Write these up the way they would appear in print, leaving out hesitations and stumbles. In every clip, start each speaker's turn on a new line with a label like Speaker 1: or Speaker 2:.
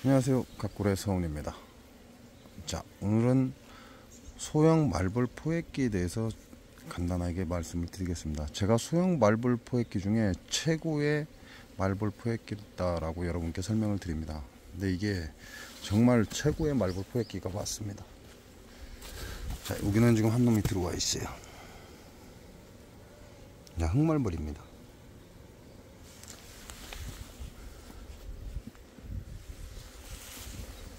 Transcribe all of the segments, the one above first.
Speaker 1: 안녕하세요, 각골의 서훈입니다. 자, 오늘은 소형 말벌 포획기에 대해서 간단하게 말씀을 드리겠습니다. 제가 소형 말벌 포획기 중에 최고의 말벌 포획기다라고 여러분께 설명을 드립니다. 근데 이게 정말 최고의 말벌 포획기가 맞습니다. 자, 여기는 지금 한 놈이 들어와 있어요. 자, 흑말벌입니다.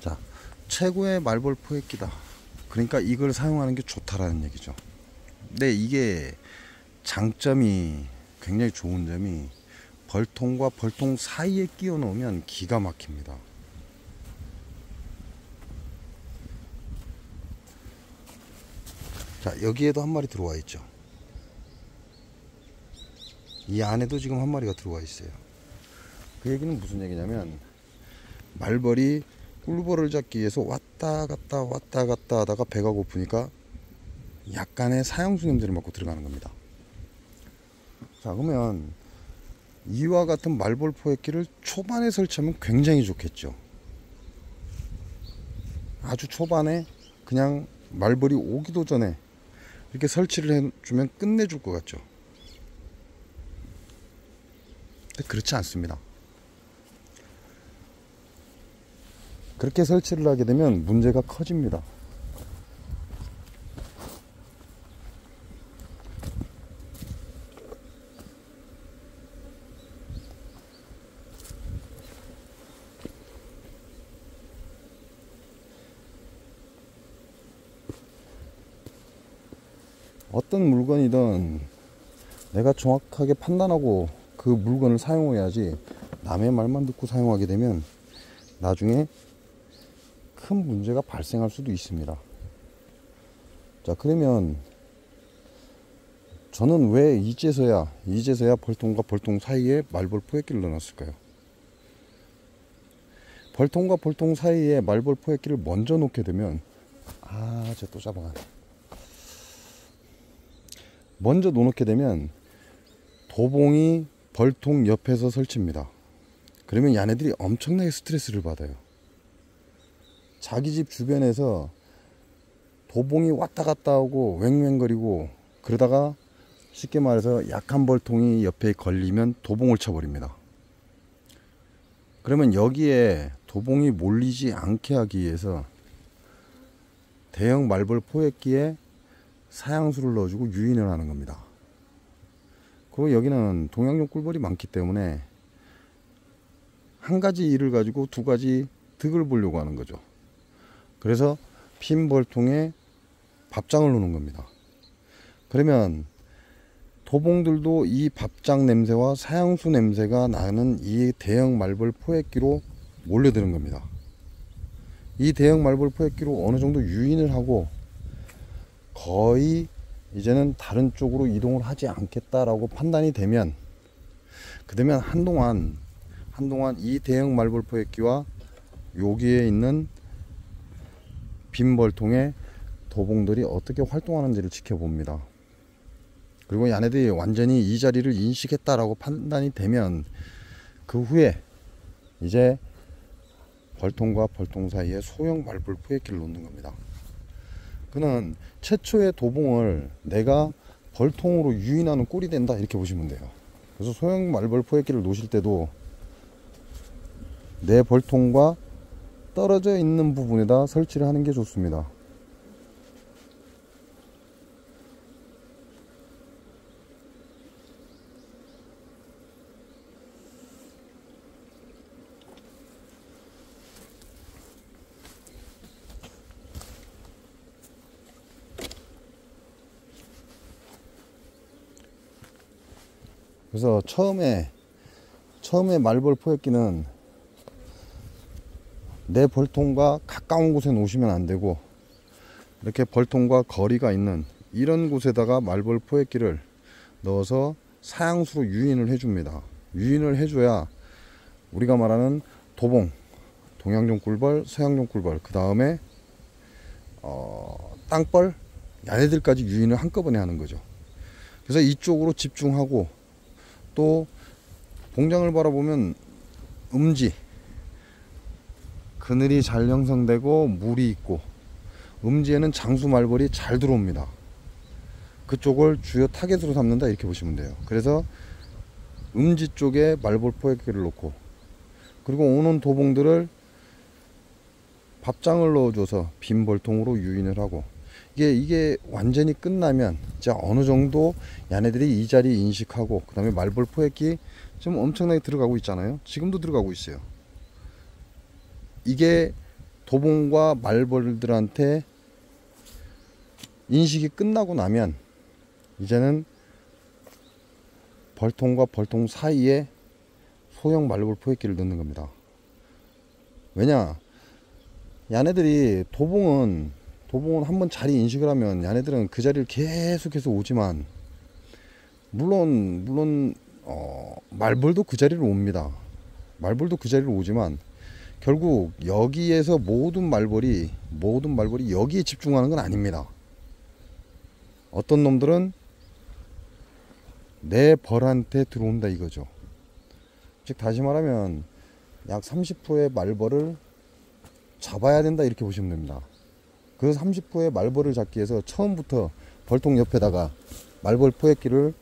Speaker 1: 자, 최고의 말벌 포획기다. 그러니까 이걸 사용하는 게 좋다라는 얘기죠. 근데 이게 장점이 굉장히 좋은 점이 벌통과 벌통 사이에 끼워 놓으면 기가 막힙니다. 자, 여기에도 한 마리 들어와 있죠. 이 안에도 지금 한 마리가 들어와 있어요. 그 얘기는 무슨 얘기냐면 말벌이 꿀벌을 잡기 위해서 왔다 갔다 하다가 배가 고프니까 약간의 사형수 냄새를 맡고 들어가는 겁니다. 자, 그러면 이와 같은 말벌 포획기를 초반에 설치하면 굉장히 좋겠죠. 아주 초반에 그냥 말벌이 오기도 전에 이렇게 설치를 해주면 끝내줄 것 같죠. 근데 그렇지 않습니다. 그렇게 설치를 하게 되면 문제가 커집니다. 어떤 물건이든 내가 정확하게 판단하고 그 물건을 사용해야지, 남의 말만 듣고 사용하게 되면 나중에 큰 문제가 발생할 수도 있습니다. 자, 그러면 저는 왜 이제서야 벌통과 벌통 사이에 말벌 포획기를 넣어놨을까요? 벌통과 벌통 사이에 말벌 포획기를 먼저 놓게 되면, 쟤 또 잡아가네. 먼저 놓게 되면 도봉이 벌통 옆에서 설치입니다. 그러면 얘네들이 엄청나게 스트레스를 받아요. 자기 집 주변에서 도봉이 왔다 갔다 하고 왱왱거리고 그러다가 쉽게 말해서 약한 벌통이 옆에 걸리면 도봉을 쳐버립니다. 그러면 여기에 도봉이 몰리지 않게 하기 위해서 대형 말벌 포획기에 사양수를 넣어주고 유인을 하는 겁니다. 그리고 여기는 동양종 꿀벌이 많기 때문에 한 가지 일을 가지고 두 가지 득을 보려고 하는 거죠. 그래서 핀 벌통에 밥장을 놓는 겁니다. 그러면 도봉들도 이 밥장 냄새와 사양수 냄새가 나는 이 대형 말벌 포획기로 몰려드는 겁니다. 이 대형 말벌 포획기로 어느 정도 유인을 하고 거의 이제는 다른 쪽으로 이동을 하지 않겠다라고 판단이 되면, 그러면 한동안 이 대형 말벌 포획기와 여기에 있는 빈 벌통에 도봉들이 어떻게 활동하는지를 지켜봅니다. 그리고 얘네들이 완전히 이 자리를 인식했다라고 판단이 되면 그 후에 이제 벌통과 벌통 사이에 소형 말벌 포획기를 놓는 겁니다. 그는 최초의 도봉을 내가 벌통으로 유인하는 꼴이 된다, 이렇게 보시면 돼요. 그래서 소형 말벌 포획기를 놓으실 때도 내 벌통과 떨어져 있는 부분에다 설치를 하는 게 좋습니다. 그래서 처음에 말벌 포획기는 내 벌통과 가까운 곳에 놓으시면 안 되고, 이렇게 벌통과 거리가 있는 이런 곳에다가 말벌 포획기를 넣어서 사양수로 유인을 해줍니다. 유인을 해줘야 우리가 말하는 도봉, 동양종 꿀벌, 서양종 꿀벌, 그 다음에 땅벌, 얘네들까지 유인을 한꺼번에 하는 거죠. 그래서 이쪽으로 집중하고, 또 봉장을 바라보면 음지, 그늘이 잘 형성되고 물이 있고 음지에는 장수 말벌이 잘 들어옵니다. 그쪽을 주요 타겟으로 삼는다 이렇게 보시면 돼요. 그래서 음지 쪽에 말벌 포획기를 놓고 그리고 오는 도봉들을 밥장을 넣어줘서 빈 벌통으로 유인을 하고 이게 완전히 끝나면 이제 어느 정도 얘네들이 이 자리 인식하고 그 다음에 말벌 포획기 좀 엄청나게 들어가고 있잖아요. 지금도 들어가고 있어요. 이게 도봉과 말벌들한테 인식이 끝나고 나면 이제는 벌통과 벌통 사이에 소형 말벌 포획기를 넣는 겁니다. 왜냐, 얘네들이 도봉은 한번 자리 인식을 하면 얘네들은 그 자리를 계속해서 오지만 물론 말벌도 그 자리를 옵니다. 말벌도 그 자리를 오지만 결국 여기에서 모든 말벌이 여기에 집중하는 건 아닙니다. 어떤 놈들은 내 벌한테 들어온다 이거죠. 즉 다시 말하면 약 30%의 말벌을 잡아야 된다 이렇게 보시면 됩니다. 그 30%의 말벌을 잡기 위해서 처음부터 벌통 옆에다가 말벌 포획기를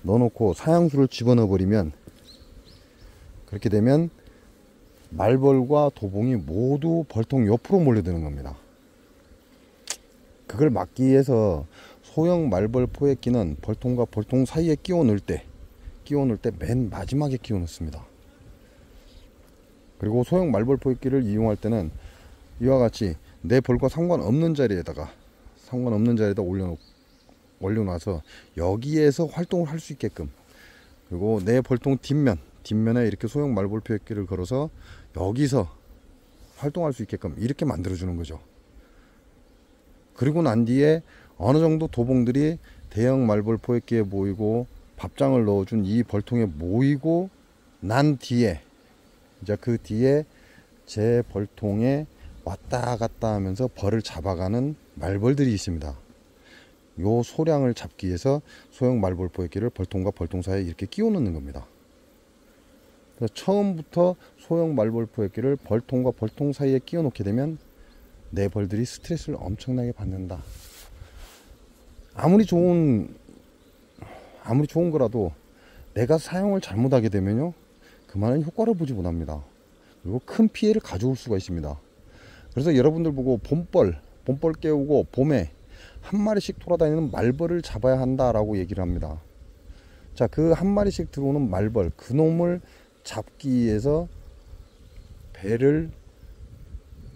Speaker 1: 넣어놓고 사양수를 집어넣어 버리면 그렇게 되면 말벌과 도봉이 모두 벌통 옆으로 몰려드는 겁니다. 그걸 막기 위해서 소형 말벌 포획기는 벌통과 벌통 사이에 끼워 넣을 때 맨 마지막에 끼워 넣습니다. 그리고 소형 말벌 포획기를 이용할 때는 이와 같이 내 벌과 상관없는 자리에다가 올려놔서 여기에서 활동을 할 수 있게끔, 그리고 내 벌통 뒷면에 이렇게 소형 말벌 포획기를 걸어서 여기서 활동할 수 있게끔 이렇게 만들어 주는 거죠. 그리고 난 뒤에 어느 정도 도봉들이 대형 말벌 포획기에 모이고 밥장을 넣어준 이 벌통에 모이고 난 뒤에 이제 그 뒤에 제 벌통에 왔다 갔다 하면서 벌을 잡아가는 말벌들이 있습니다. 요 소량을 잡기 위해서 소형 말벌 포획기를 벌통과 벌통 사이에 이렇게 끼워 넣는 겁니다. 그래서 처음부터 소형 말벌 포획기를 벌통과 벌통 사이에 끼워 놓게 되면 내 벌들이 스트레스를 엄청나게 받는다. 아무리 좋은 거라도 내가 사용을 잘못하게 되면요, 그만한 효과를 보지 못합니다. 그리고 큰 피해를 가져올 수가 있습니다. 그래서 여러분들 보고 봄벌 깨우고 봄에 한 마리씩 돌아다니는 말벌을 잡아야 한다라고 얘기를 합니다. 자, 그 한 마리씩 들어오는 말벌, 그 놈을 잡기 위해서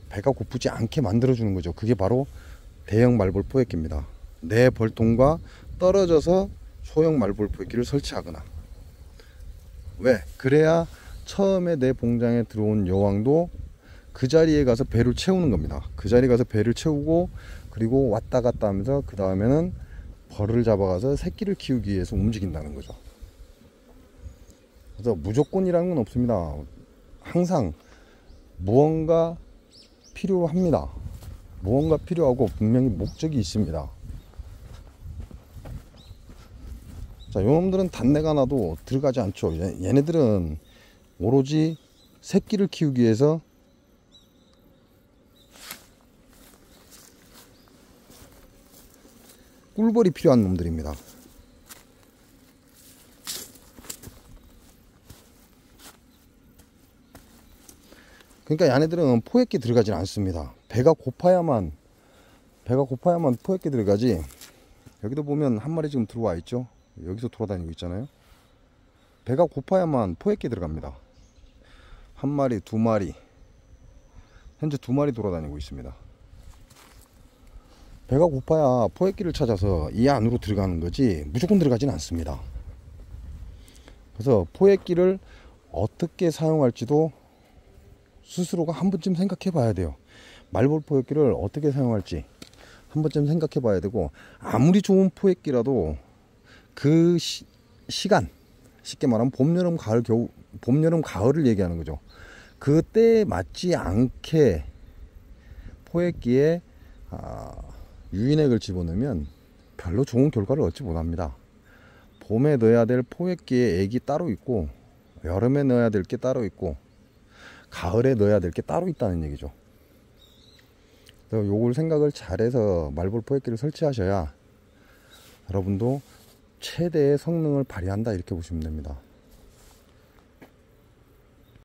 Speaker 1: 배가 고프지 않게 만들어주는 거죠. 그게 바로 대형 말벌 포획기입니다. 내 벌통과 떨어져서 소형 말벌 포획기를 설치하거나, 왜? 그래야 처음에 내 봉장에 들어온 여왕도 그 자리에 가서 배를 채우는 겁니다. 그 자리에 가서 배를 채우고 그리고 왔다 갔다 하면서 그 다음에는 벌을 잡아가서 새끼를 키우기 위해서 움직인다는 거죠. 그래서 무조건이라는 건 없습니다. 항상 무언가 필요합니다. 무언가 필요하고 분명히 목적이 있습니다. 자, 요놈들은 단내가 나도 들어가지 않죠. 얘네들은 오로지 새끼를 키우기 위해서 꿀벌이 필요한 놈들입니다. 그러니까 얘네들은 포획기 들어가지 않습니다. 배가 고파야만 포획기 들어가지. 여기도 보면 한 마리 지금 들어와 있죠. 여기서 돌아다니고 있잖아요. 배가 고파야만 포획기 들어갑니다. 한 마리, 두 마리, 현재 두 마리 돌아다니고 있습니다. 배가 고파야 포획기를 찾아서 이 안으로 들어가는 거지 무조건 들어가진 않습니다. 그래서 포획기를 어떻게 사용할지도 스스로가 한 번쯤 생각해 봐야 돼요. 말벌 포획기를 어떻게 사용할지 한 번쯤 생각해 봐야 되고, 아무리 좋은 포획기라도 그 시간, 쉽게 말하면 봄, 여름, 가을, 겨울, 봄, 여름, 가을을 얘기하는 거죠. 그 때에 맞지 않게 포획기에 유인액을 집어넣으면 별로 좋은 결과를 얻지 못합니다. 봄에 넣어야 될 포획기에 액이 따로 있고 여름에 넣어야 될 게 따로 있고, 가을에 넣어야 될 게 따로 있다는 얘기죠. 그래서 요걸 생각을 잘해서 말벌 포획기를 설치하셔야 여러분도 최대의 성능을 발휘한다, 이렇게 보시면 됩니다.